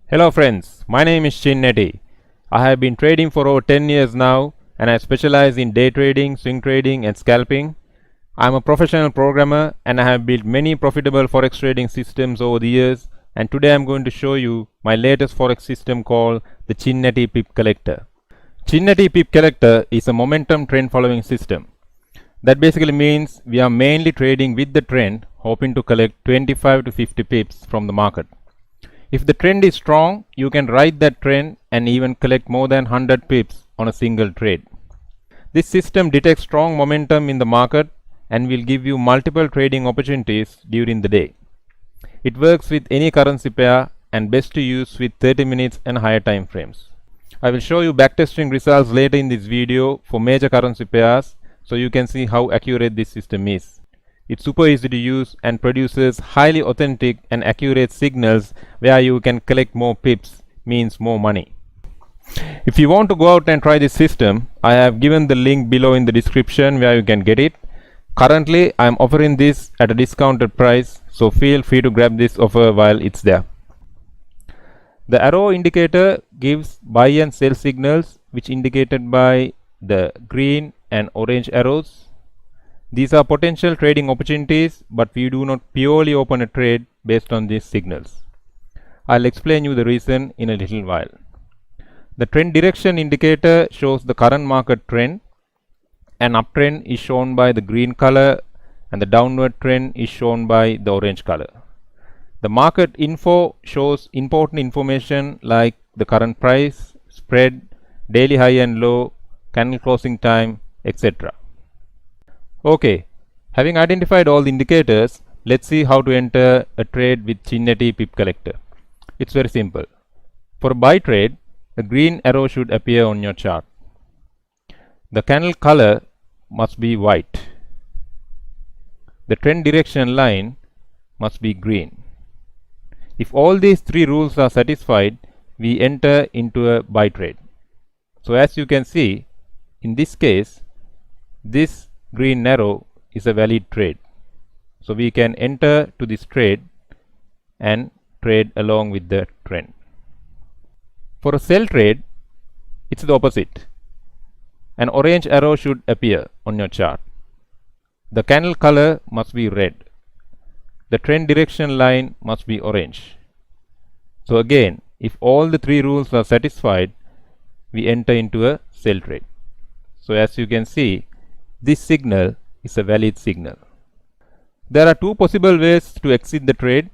Hello friends, my name is Chinneti. I have been trading for over 10 years now and I specialize in day trading, swing trading and scalping. I am a professional programmer and I have built many profitable forex trading systems over the years, and today I am going to show you my latest forex system called the ChinEtti Pip Collector. ChinEtti Pip Collector is a momentum trend following system. That basically means we are mainly trading with the trend, hoping to collect 25 to 50 pips from the market. If the trend is strong, you can ride that trend and even collect more than 100 pips on a single trade. This system detects strong momentum in the market and will give you multiple trading opportunities during the day. It works with any currency pair and best to use with 30 minutes and higher time frames. I will show you backtesting results later in this video for major currency pairs so you can see how accurate this system is. It's super easy to use and produces highly authentic and accurate signals where you can collect more pips, means more money. If you want to go out and try this system, I have given the link below in the description where you can get it. Currently, I am offering this at a discounted price, so feel free to grab this offer while it's there. The arrow indicator gives buy and sell signals, which indicated by the green and orange arrows. These are potential trading opportunities, but we do not purely open a trade based on these signals. I'll explain you the reason in a little while. The trend direction indicator shows the current market trend. An uptrend is shown by the green color and the downward trend is shown by the orange color. The market info shows important information like the current price, spread, daily high and low, candle closing time, etc. Okay, having identified all the indicators, let's see how to enter a trade with ChinEtti Pip Collector. It's very simple. For a buy trade, a green arrow should appear on your chart. The candle color must be white. The trend direction line must be green. If all these three rules are satisfied, we enter into a buy trade. So as you can see, in this case, this green arrow is a valid trade. So we can enter to this trade and trade along with the trend. For a sell trade, it's the opposite. An orange arrow should appear on your chart. The candle color must be red. The trend direction line must be orange. So again, if all the three rules are satisfied, we enter into a sell trade. So as you can see, this signal is a valid signal. There are two possible ways to exit the trade.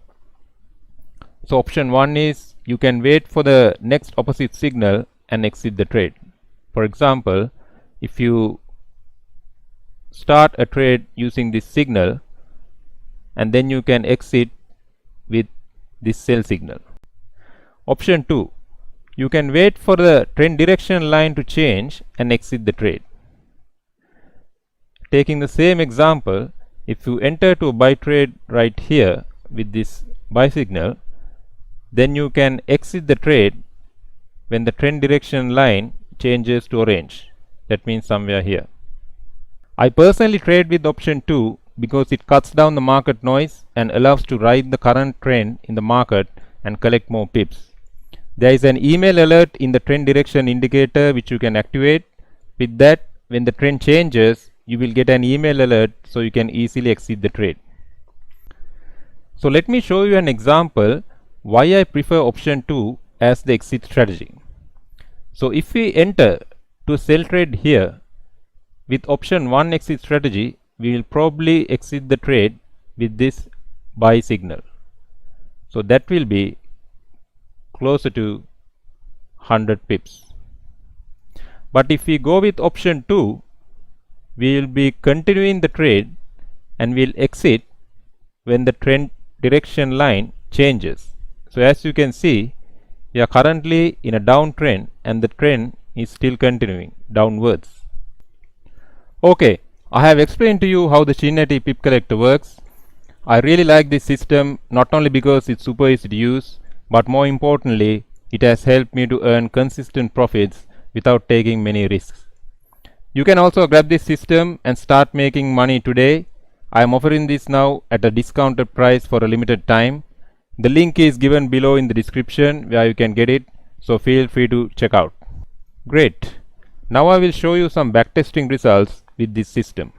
So option 1 is you can wait for the next opposite signal and exit the trade. For example, if you start a trade using this signal and then you can exit with this sell signal. Option 2, you can wait for the trend direction line to change and exit the trade. Taking the same example, if you enter to a buy trade right here with this buy signal, then you can exit the trade when the trend direction line changes to orange. That means somewhere here. I personally trade with option 2 because it cuts down the market noise and allows to ride the current trend in the market and collect more pips. There is an email alert in the trend direction indicator which you can activate. With that, when the trend changes, you will get an email alert so you can easily exit the trade. So let me show you an example why I prefer option 2 as the exit strategy. So if we enter to sell trade here with option 1 exit strategy, we will probably exit the trade with this buy signal. So that will be closer to 100 pips. But if we go with option 2, we will be continuing the trade and will exit when the trend direction line changes. So as you can see, we are currently in a downtrend and the trend is still continuing downwards. Okay, I have explained to you how the ChinEtti Pip Collector works. I really like this system not only because it's super easy to use, but more importantly, it has helped me to earn consistent profits without taking many risks. You can also grab this system and start making money today. I am offering this now at a discounted price for a limited time. The link is given below in the description where you can get it, so feel free to check out. Great. Now I will show you some backtesting results with this system.